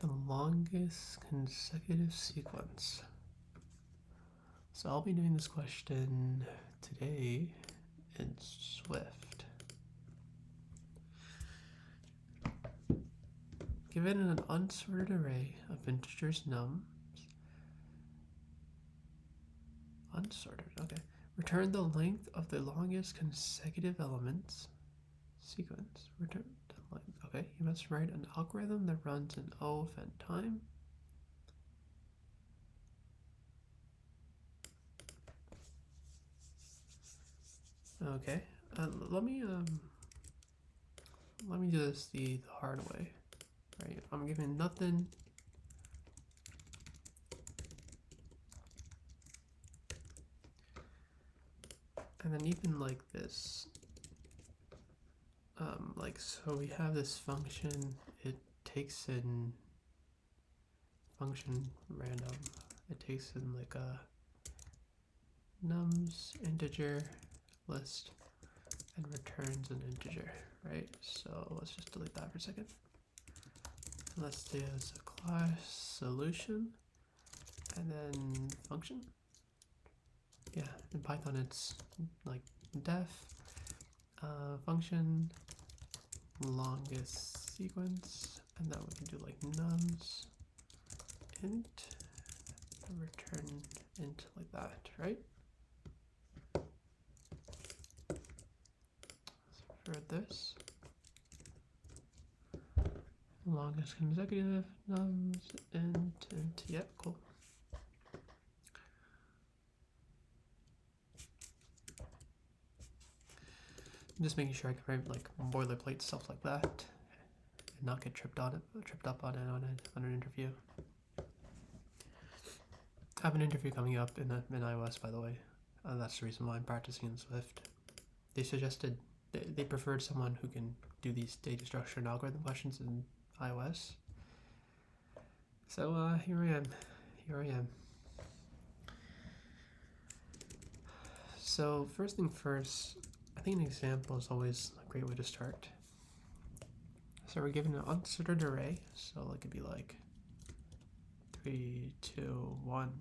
the longest consecutive sequence. So I'll be doing this question today in Swift. Given an unsorted array of integers nums, unsorted, okay. Return the length of the longest consecutive elements sequence. Return the length. Okay, you must write an algorithm that runs in O of n time. Okay, let me do this the hard way. Right, I'm giving nothing. And then even like this, like, so we have this function, it takes in function random, it takes in like a nums integer list and returns an integer, right? So let's just delete that for a second. And let's do as a class solution and then function. Yeah, in Python it's like def function longest sequence, and then we can do like nums int return int like that, right? So for this, longest consecutive nums int, yep, cool. Just making sure I can write like boilerplate stuff like that and not get tripped up on an interview. I have an interview coming up in iOS, by the way. That's the reason why I'm practicing in Swift. They suggested they preferred someone who can do these data structure and algorithm questions in iOS. So here I am. So first thing first, I think an example is always a great way to start. So we're given an unsorted array, so it could be like 3, 2, 1,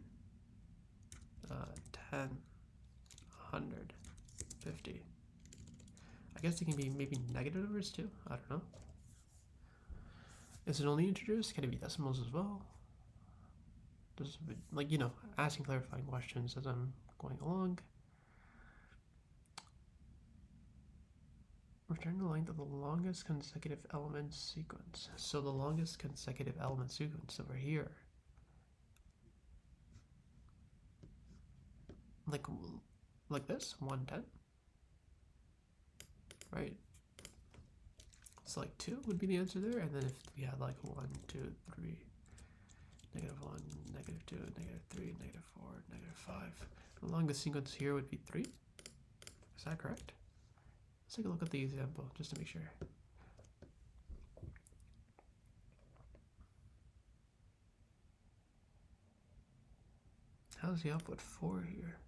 10, 100, 50. I guess they can be maybe negative numbers too, I don't know. Is it only integers? Can it be decimals as well? Like, asking clarifying questions as I'm going along. Return the length of the longest consecutive element sequence. So the longest consecutive element sequence over here, like this, 110, right? So like 2 would be the answer there, and then if we had like 1, 2, 3, -1, -2, -3, -4, -5, the longest sequence here would be 3. Is that correct? Let's take a look at the example just to make sure. How's the output 4 here?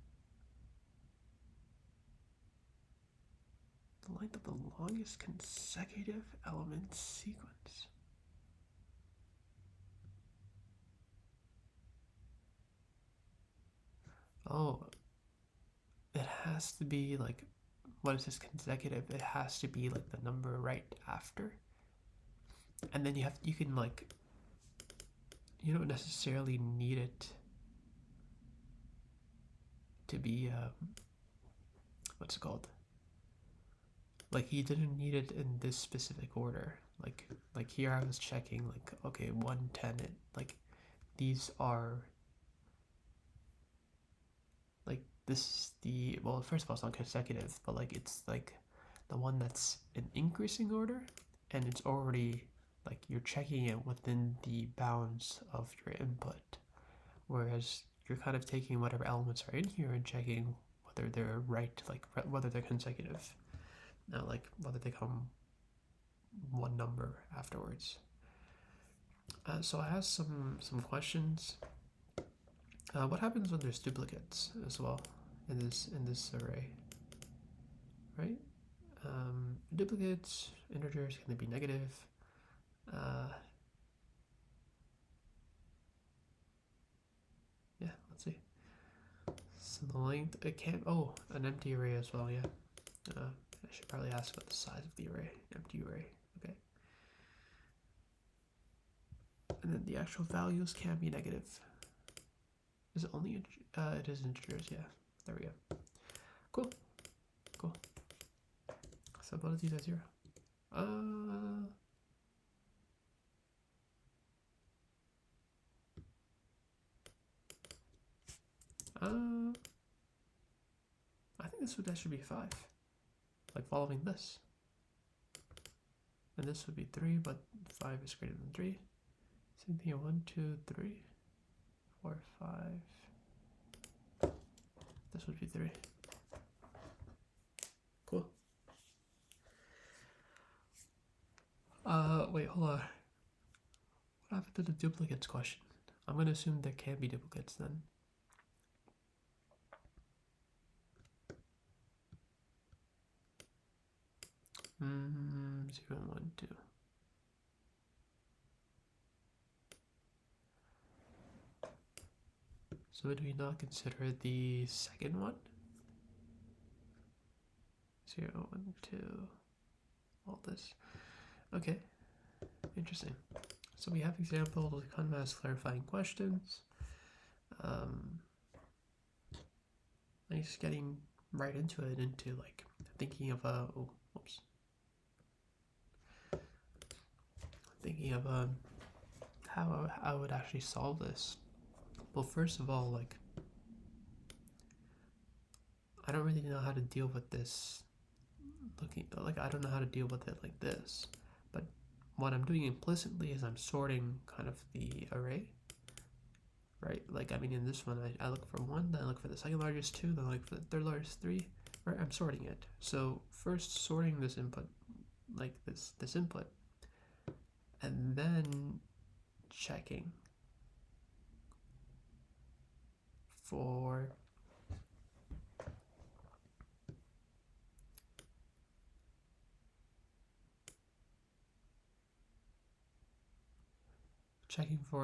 The length of the longest consecutive element sequence. Oh, it has to be like, what is this consecutive? It has to be like the number right after. And then you can like, you don't necessarily need it to be, what's it called? Like you didn't need it in this specific order. Like here I was checking like, okay, 110, like these are, like this is the, well, first of all, it's not consecutive, but like it's like the one that's in increasing order, and it's already like you're checking it within the bounds of your input, whereas you're kind of taking whatever elements are in here and checking whether they're right, like whether they're consecutive, now like whether they come one number afterwards. So I have some questions. What happens when there's duplicates as well in this array, right? Duplicates, integers, can they be negative? So the length, it can't, oh, an empty array as well, yeah. I should probably ask about the size of the array, empty array, okay. And then the actual values can be negative. Is it only, it is integers, yeah. There we go. Cool, cool. So both of these are 0. I think that should be 5. Like following this. And this would be 3, but 5 is greater than 3. Same thing here, 1, 2, 3, 4, 5. This would be 3. Cool. Wait, hold on. What happened to the duplicates question? I'm gonna assume there can be duplicates then. Mm, 0 and 1, 2. So do we not consider the second one? 0, 1, 2, all this. Okay, interesting. So we have examples of conmas clarifying questions. Nice getting right into it, into like thinking of thinking of how I would actually solve this. Well, first of all, like I don't really know how to deal with this. I don't know how to deal with it like this, but what I'm doing implicitly is I'm sorting kind of the array, right? Like, I mean, in this one, I look for 1, then I look for the second largest 2, then I look for the third largest 3, right? I'm sorting it. So first sorting this input, like this input, and then checking for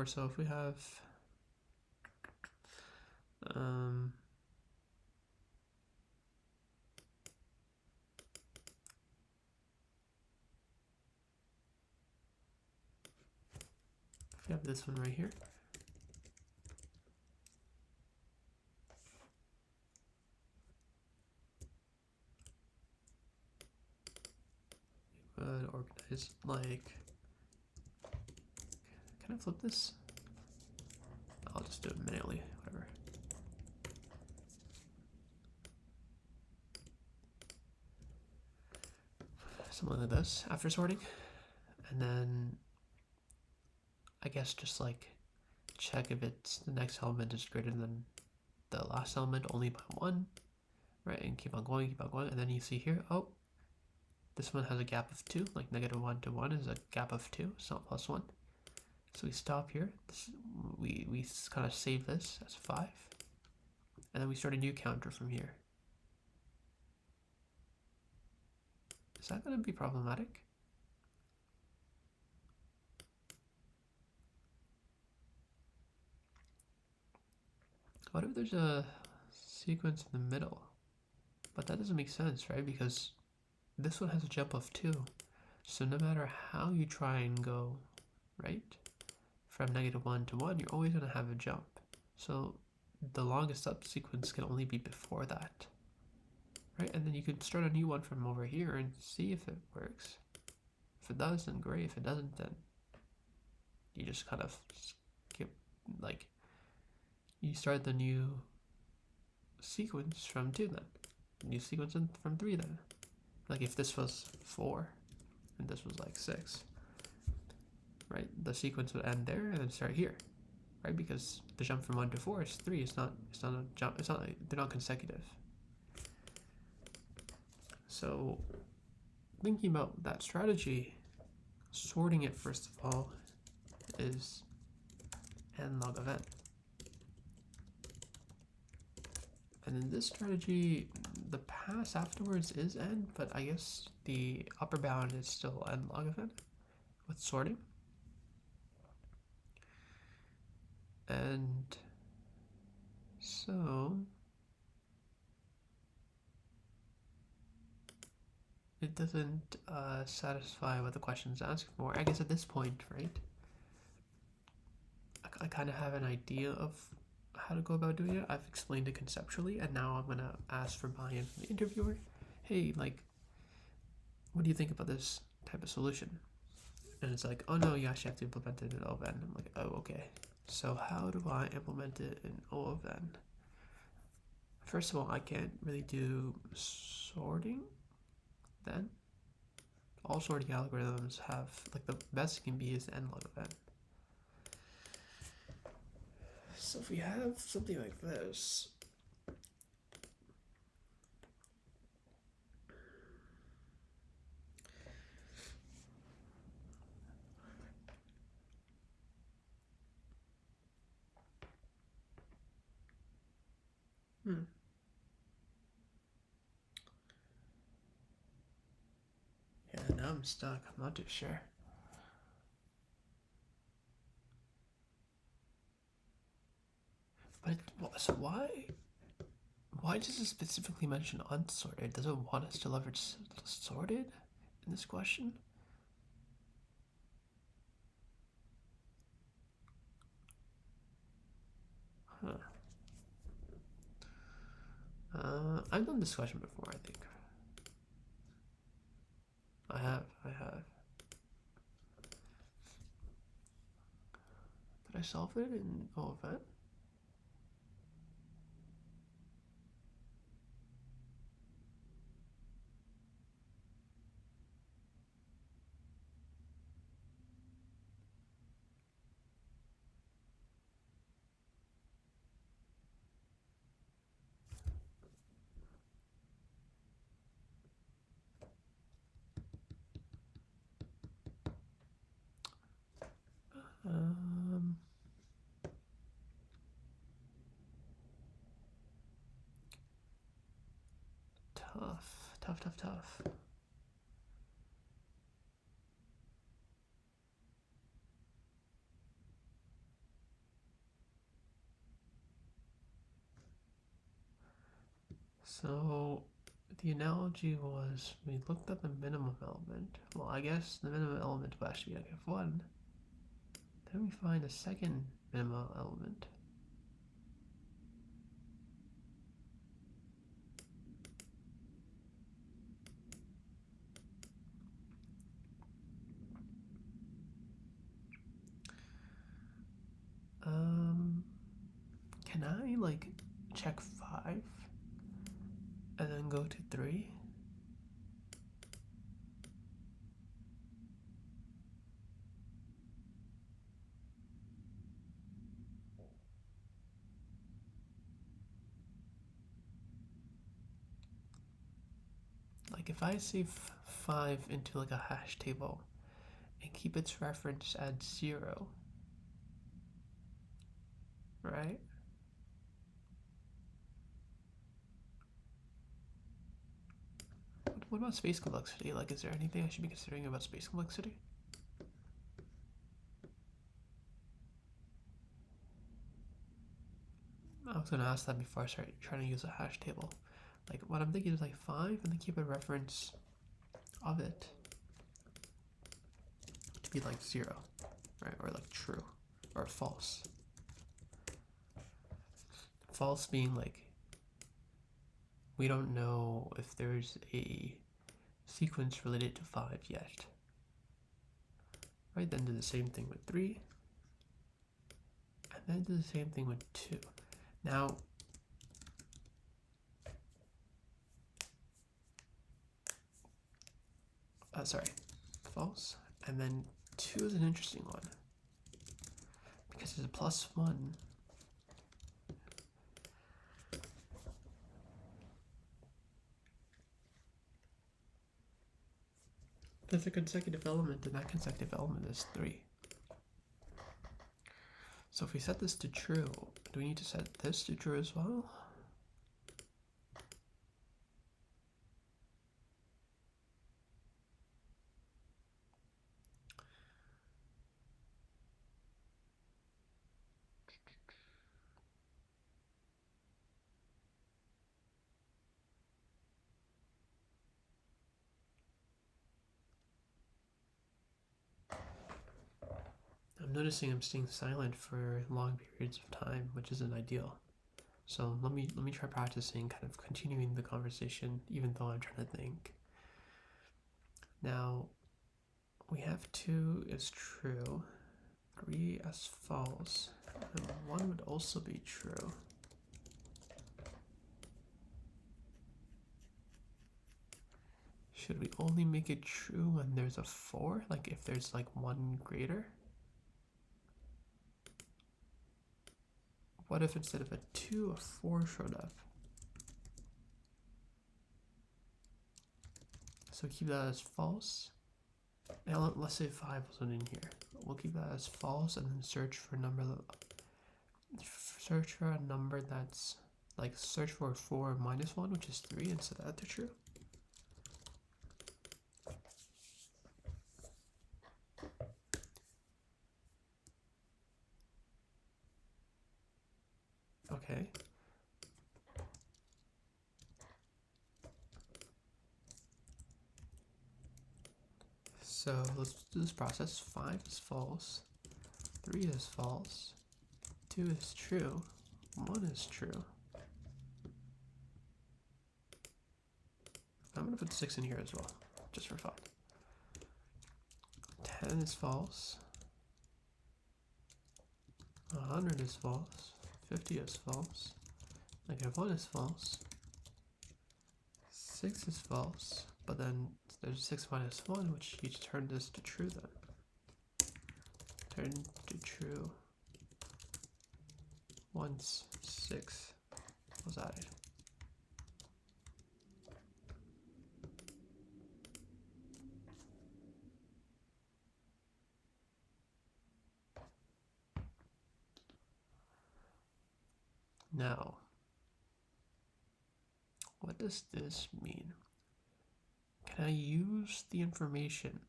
so if we have if we have this one right here, organize like, can I flip this? I'll just do it manually, whatever. Something like this after sorting, and then I guess just like check if it's the next element is greater than the last element only by 1, right? And keep on going, and then you see here, oh, this one has a gap of 2, like -1 to 1 is a gap of 2, it's not +1. So we stop here. We kind of save this as 5, and then we start a new counter from here. Is that going to be problematic? What if there's a sequence in the middle? But that doesn't make sense, right? Because this one has a jump of 2. So no matter how you try and go, right, from -1 to 1, you're always going to have a jump. So the longest subsequence can only be before that, right? And then you can start a new one from over here and see if it works. If it does, then great. If it doesn't, then you just kind of skip, like, you start the new sequence from 2 then. New sequence from 3 then. Like if this was 4 and this was like 6, right? The sequence would end there and then start here, right? Because the jump from 1 to 4 is 3. It's not a jump. It's not like, they're not consecutive. So thinking about that strategy, sorting it first of all is n log of n. And in this strategy, the pass afterwards is n, but I guess the upper bound is still n log of n with sorting. And so it doesn't satisfy what the question is asking for. I guess at this point, right? I kind of have an idea of how to go about doing it. I've explained it conceptually, and now I'm gonna ask for buy-in from the interviewer. Hey, like, what do you think about this type of solution? And it's like, oh no, you actually have to implement it in OVN. I'm like, oh, okay. So how do I implement it in OVN? First of all, I can't really do sorting then. All sorting algorithms have, like, the best it can be is the n log of n. So if we have something like this, yeah, now I'm stuck. I'm not too sure. But so why does it specifically mention unsorted? Does it want us to leverage sorted in this question? Huh. I've done this question before, I think. I have. Did I solve it in OVN? Um, tough. So the analogy was we looked at the minimum element. Well, I guess the minimum element will actually be like F1. Then we find a second minimum element. Can I like check 5 and then go to 3? Like if I save 5 into like a hash table and keep its reference at 0, right? What about space complexity? Like, is there anything I should be considering about space complexity? I was gonna ask that before I start trying to use a hash table. Like, what I'm thinking is like 5 and then keep a reference of it to be like 0, right? Or like true or false. False being like, we don't know if there's a sequence related to 5 yet. Right, then do the same thing with 3. And then do the same thing with 2. Now, sorry, false. And then 2 is an interesting one because it's a +1. There's a consecutive element, and that consecutive element is 3. So if we set this to true, do we need to set this to true as well? noticing I'm staying silent for long periods of time, which isn't ideal. So let me try practicing, kind of continuing the conversation, even though I'm trying to think. Now, we have 2 is true, 3 as false, and 1 would also be true. Should we only make it true when there's a 4? Like if there's like 1 greater? What if instead of a 2, a 4 showed up? So keep that as false. Now let's say 5 wasn't in here. We'll keep that as false and then search for a number that's like search for 4 minus 1, which is 3, and set that to true. Okay. So let's do this process. 5 is false, 3 is false, 2 is true, 1 is true. I'm gonna put 6 in here as well, just for fun. 10 is false, 100 is false, 50 is false, -1 is false, 6 is false, but then there's 6 minus 1, which you turn this to true then. Turn to true once 6 was added. Now, what does this mean? Can I use the information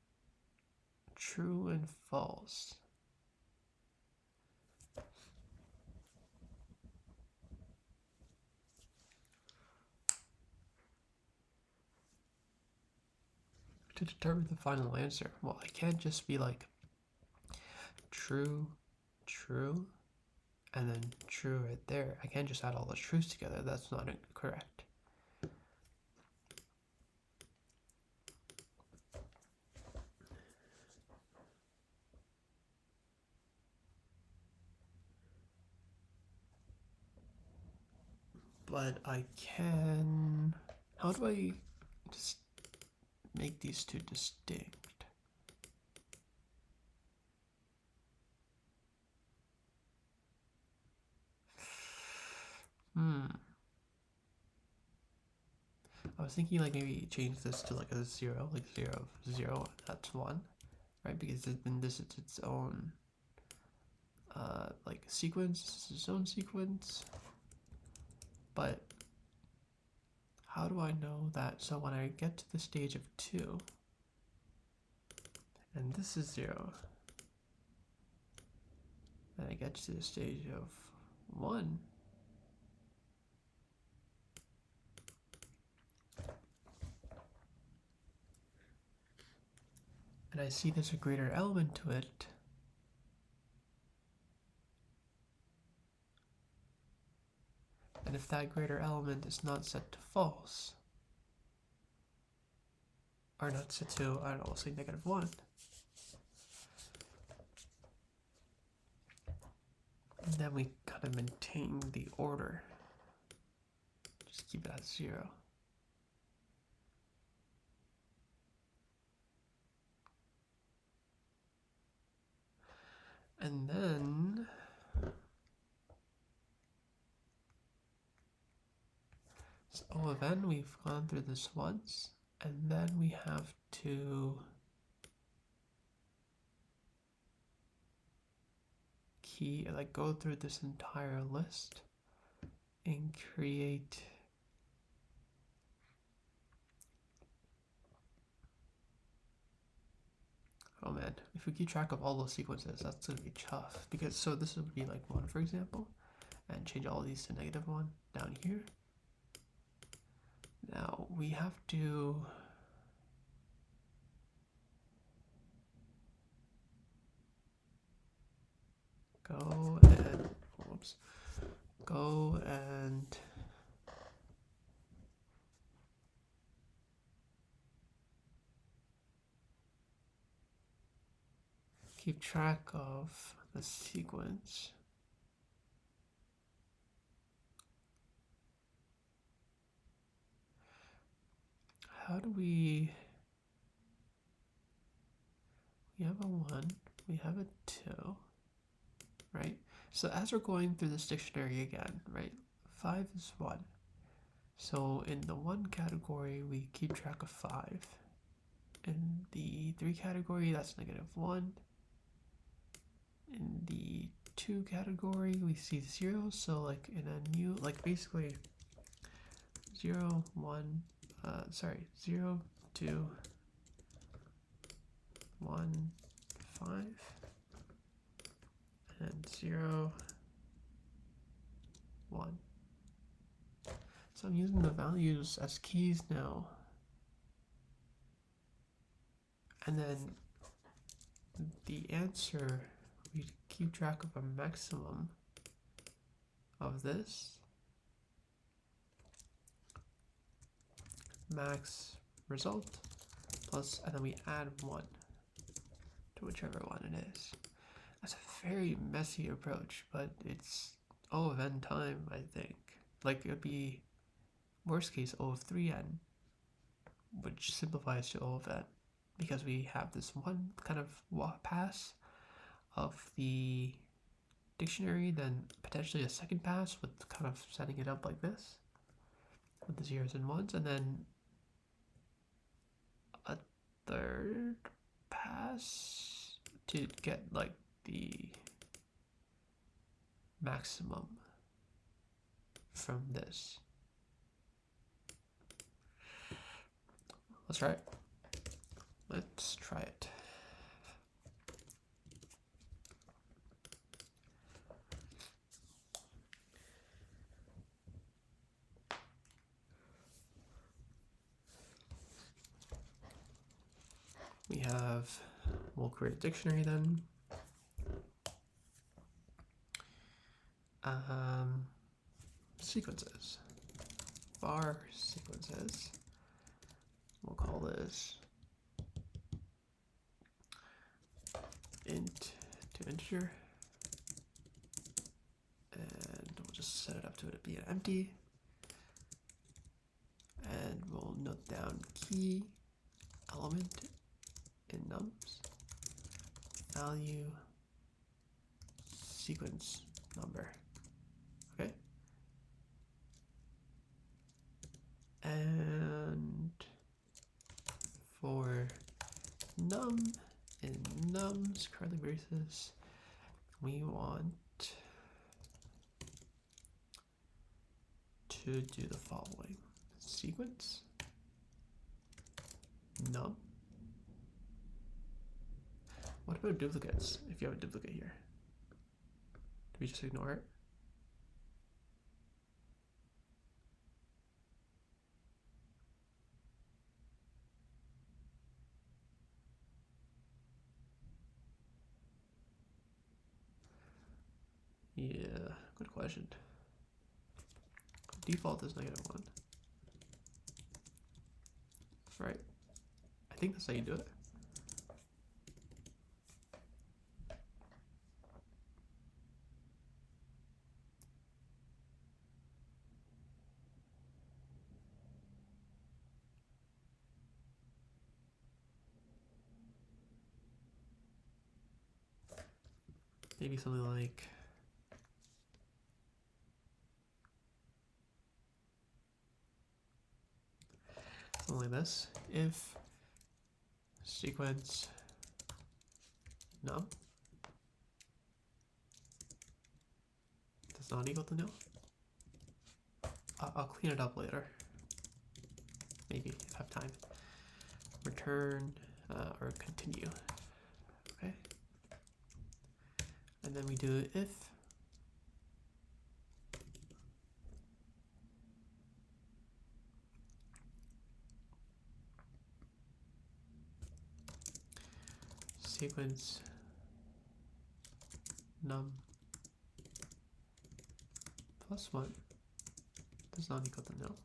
true and false to determine the final answer? Well, I can't just be like true, true, and then true right there. I can't just add all the truths together. That's not correct. But I can... How do I just make these 2 distinct? I was thinking like maybe change this to like a 0, like 0, 0, that's 1, right? Because then this is its own like sequence, its own sequence. But how do I know that? So when I get to the stage of 2, and this is 0, and I get to the stage of 1, and I see there's a greater element to it, and if that greater element is not set to false, or not set to, I don't know, we'll say -1, and then we kind of maintain the order. Just keep it at 0. And then so O of n, we've gone through this once, and then we have to go through this entire list and create oh man, if we keep track of all those sequences, that's gonna be tough. Because so this would be like 1, for example, and change all these to -1 down here. Now we have to maximums. Go and keep track of the sequence. How do we have a 1, we have a 2, right? So as we're going through this dictionary again, right, 5 is 1. So in the 1 category, we keep track of 5. In the 3 category, that's -1. In the 2 category, we see 0. So like in a new, like basically 0, 1, 0, 2, 1, 5, and 0, 1. So I'm using the values as keys now. And then the answer, we keep track of a maximum of this. Max result plus, and then we add 1 to whichever one it is. That's a very messy approach, but it's O of n time, I think. Like it would be worst case O of 3n, which simplifies to O of n, because we have this one kind of pass of the dictionary, then potentially a second pass with kind of setting it up like this with the zeros and ones, and then a third pass to get like the maximum from this. Let's try it. Let's try it. We'll create a dictionary then. Sequences. Var sequences. We'll call this int to integer. And we'll just set it up to be an empty. And we'll note down key element in nums, value, sequence number. Okay. And for num in nums curly braces, we want to do the following: sequence num. What about duplicates? If you have a duplicate here, do we just ignore it? Yeah, good question. Default is -1. That's right. I think that's how you do it. Maybe something like this. If sequence num does not equal to nil. I'll clean it up later. Maybe if I have time. Return or continue. Okay. And then we do if sequence num plus 1 does not equal to nil.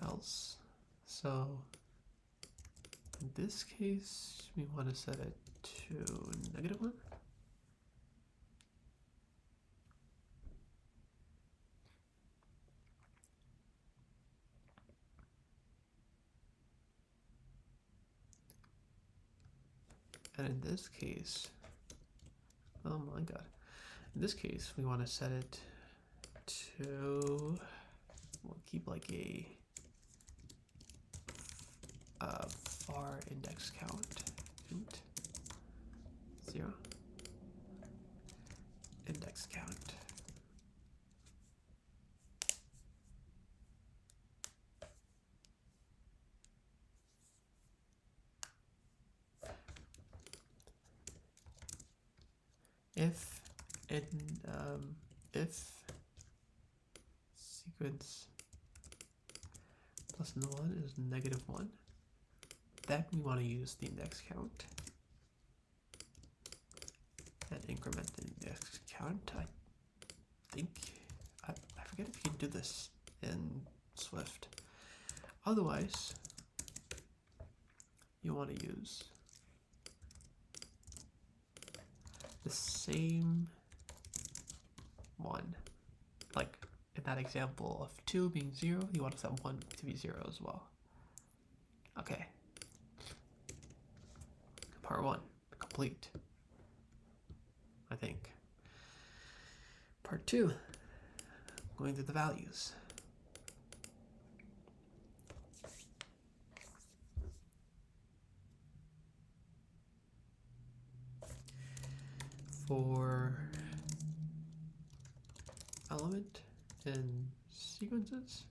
Else. So in this case, we want to set it to -1. And in this case, oh my god, in this case, we want to set it to, we'll keep like a var index count, int 0, index count. If sequence plus 1 is -1, then we want to use the index count and increment the index count. I think I forget if you can do this in Swift. Otherwise, you want to use the same one. Like in that example of 2 being 0, you want to set 1 to be 0 as well. Okay. Part 1, complete. I think. Part 2, going through the values. For element and sequences,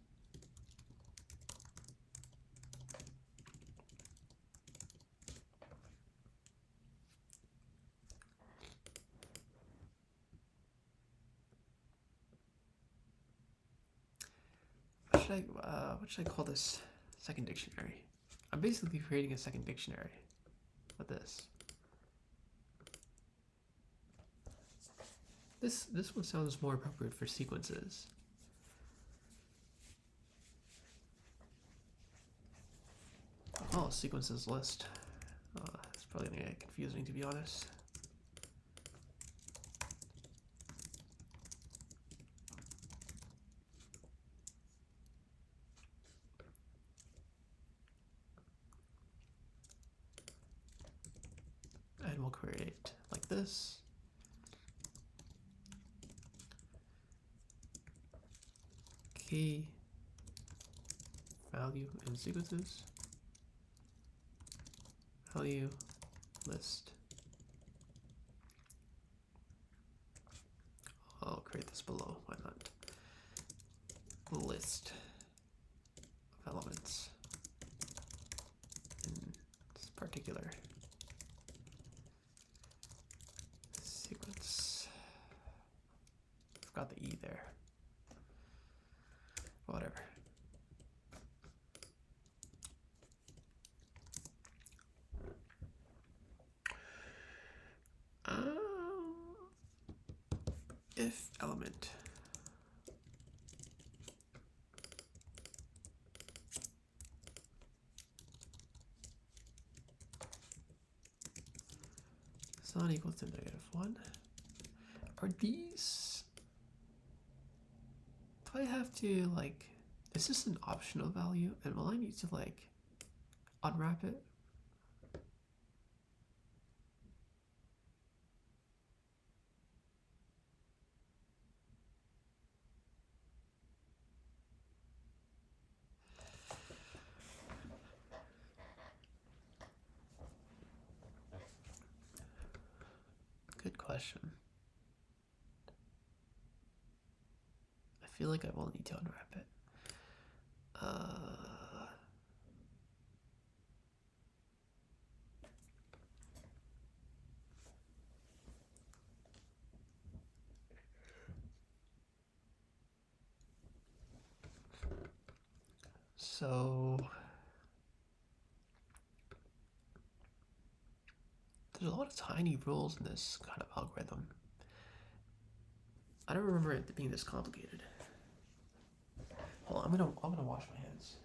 what should I call this second dictionary? I'm basically creating a second dictionary with this. This one sounds more appropriate for sequences. Oh, sequences list. It's probably gonna get confusing, to be honest. And we'll create like this. Key value in sequences, value list. I'll create this below, why not? List of elements in this particular sequence. Forgot the E there. Whatever. If element is not equal to -1, are these, do I have to like, is this an optional value and will I need to like unwrap it? Good question. I feel like I will need to unwrap it. So of tiny rules in this kind of algorithm. I don't remember it being this complicated. Hold on, I'm gonna wash my hands.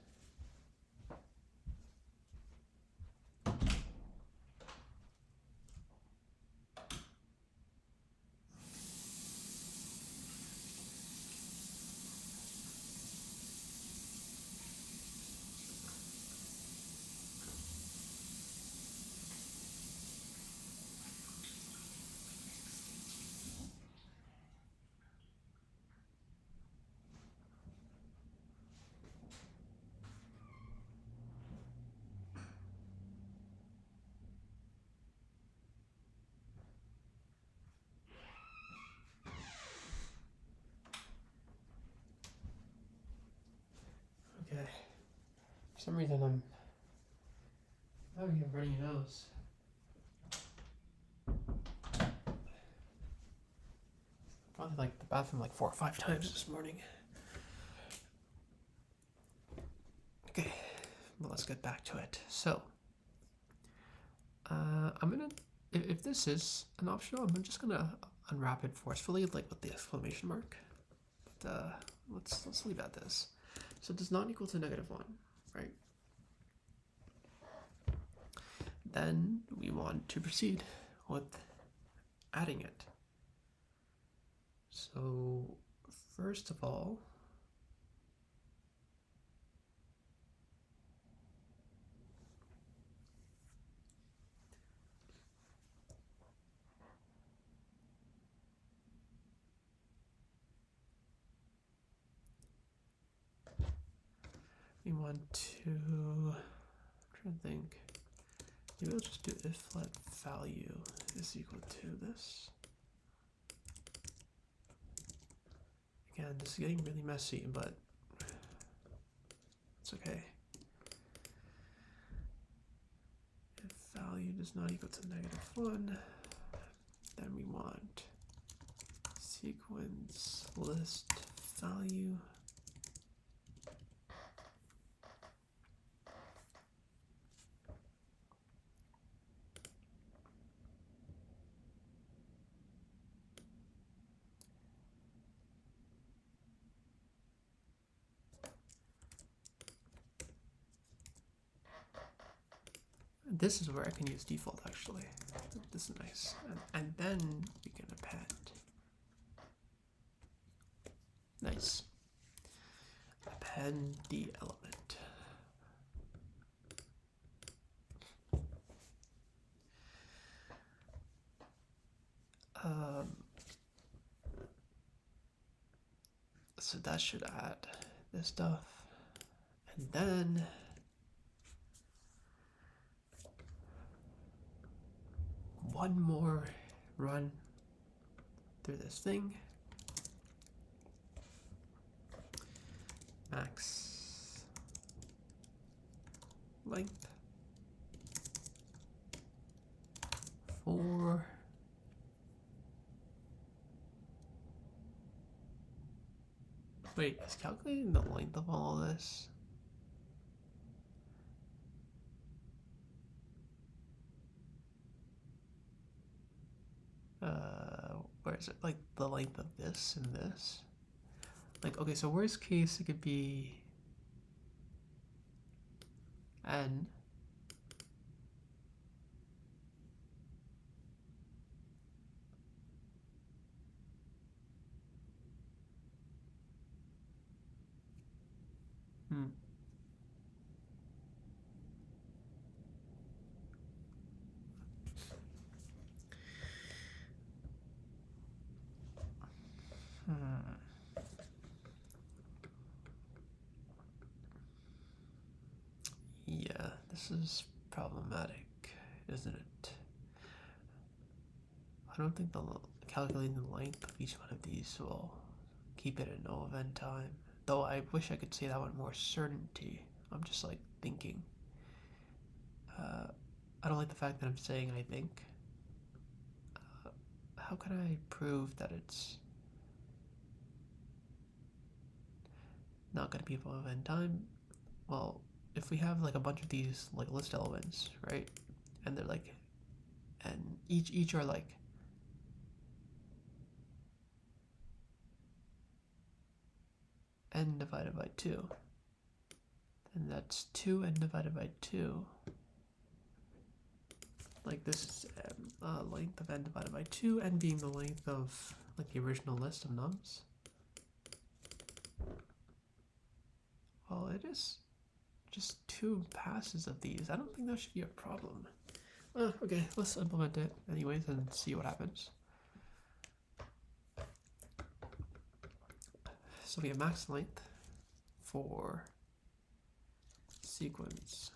Okay. For some reason I'm having a runny nose. Probably like the bathroom like 4 or 5 times this morning. Okay, well, let's get back to it. So, I'm gonna, if this is an optional, I'm just gonna unwrap it forcefully, like with the exclamation mark. But let's leave at this. So it does not equal to -1, right? Then we want to proceed with adding it. So first of all, we want to, I'm trying to think, maybe we'll just do if let value is equal to this. Again, this is getting really messy, but it's okay. If value does not equal to -1, then we want sequence list value this is where I can use default actually. This is nice. And then we can append. Nice. Append the element. So that should add this stuff. And then one more run through this thing. Max length for wait, is calculating the length of all of this? Where is it? Like the length of this and this? Like, okay, so worst case it could be n. Yeah, this is problematic, isn't it? I don't think calculating the length of each one of these will keep it at no event time. Though I wish I could say that with more certainty. I'm just like thinking. I don't like the fact that I'm saying I think. How can I prove that it's not going to be above event time? Well, if we have like a bunch of these like list elements, right? And they're like n each are like n divided by 2. And that's 2n divided by 2. Like this is length of n divided by 2, n being the length of like the original list of nums. Well, it is just 2 passes of these. I don't think that should be a problem. Okay, let's implement it anyways and see what happens. So we have max length for sequence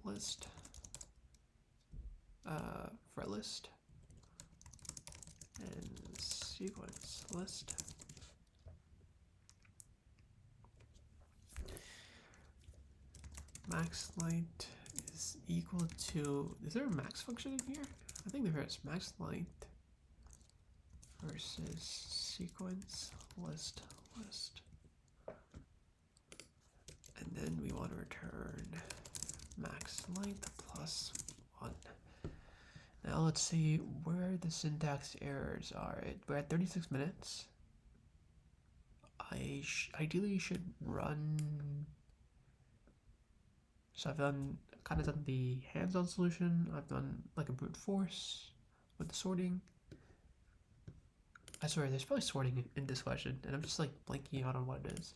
list for list and sequence list. Max length is equal to, is there a max function in here? I think there is. Max length versus sequence list. And then we want to return max length plus 1. Now let's see where the syntax errors are. We're at 36 minutes. I ideally should run. So I've kind of done the hands-on solution. I've done like a brute force with the sorting. I swear there's probably sorting in this question, and I'm just like blanking out on what it is.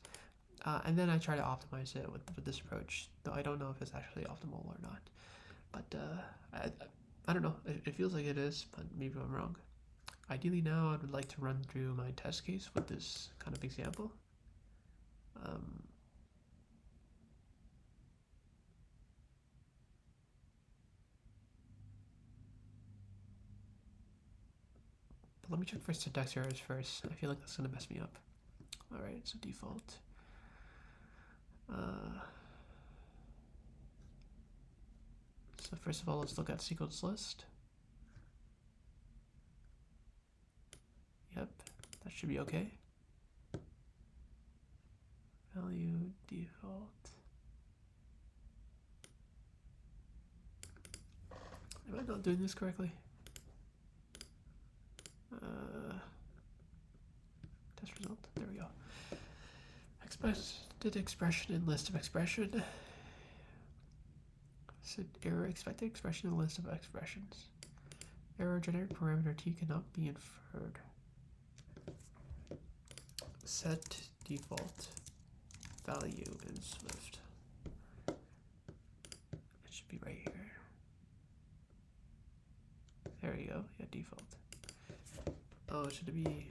And then I try to optimize it with this approach, though I don't know if it's actually optimal or not. But I don't know. It feels like it is, but maybe I'm wrong. Ideally now I would like to run through my test case with this kind of example. But let me check for syntax errors first. I feel like that's going to mess me up. Alright, so default. So first of all, let's look at sequence list. Yep, that should be okay. Value default. Am I not doing this correctly? Test result. There we go. Expected expression in list of expression. Set error expected expression in list of expressions. Error generic parameter t cannot be inferred. Set default value in Swift. It should be right here. There you go. Yeah, default. Oh, should it be?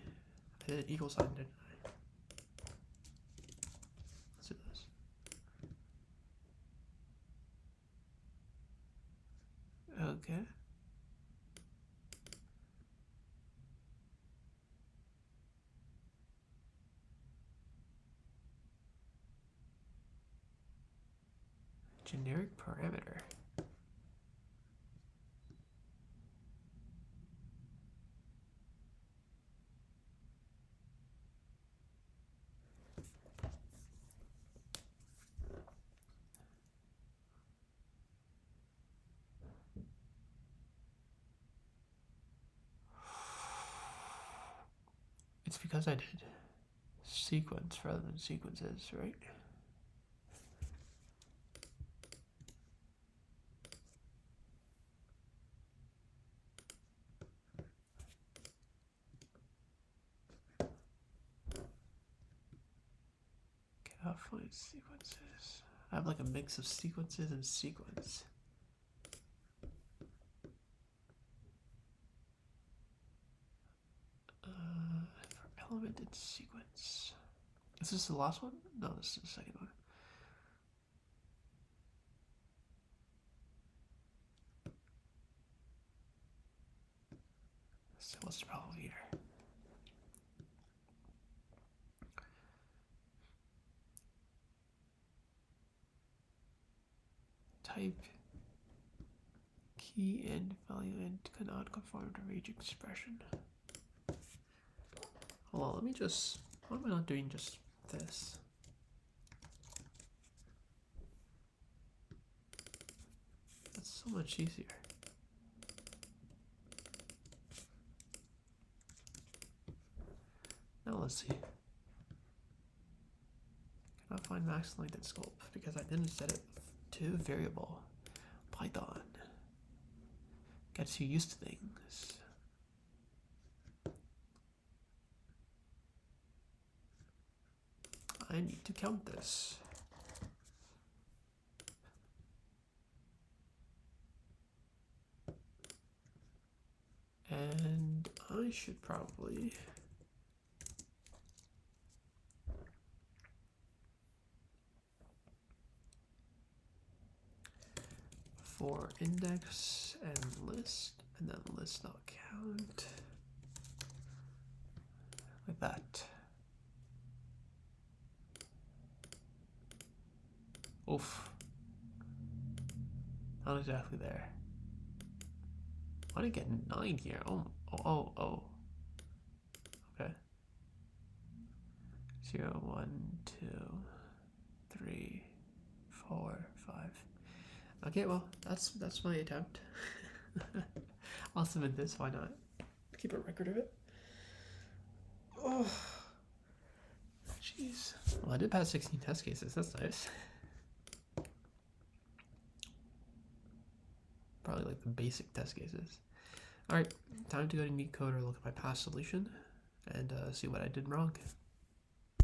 I did an equal sign, didn't I? Let's do this. Okay. Generic parameter. It's because I did sequence rather than sequences, right? Cannot find sequences. I have like a mix of sequences and sequence. For element in sequence. Is this the last one? No, this is the second one. So what's the problem here? Type key and value and cannot conform to range expression. Hold on, let me just, why am I not doing just this? That's so much easier. let's see. Cannot find max length and scope because I didn't set it to variable. Python gets you used to things. I need to count this. And I should probably for index and list, and then list not count, like that. Oof. Not exactly there. Why did I get 9 here? Oh. Okay. 0, 1, 2, 3, 4, 5. Okay, well, that's my attempt. I'll submit this, why not? Keep a record of it. Oh, jeez. Well, I did pass 16 test cases, that's nice. Probably like the basic test cases. Alright, time to go to Leetcode or look at my past solution and see what I did wrong.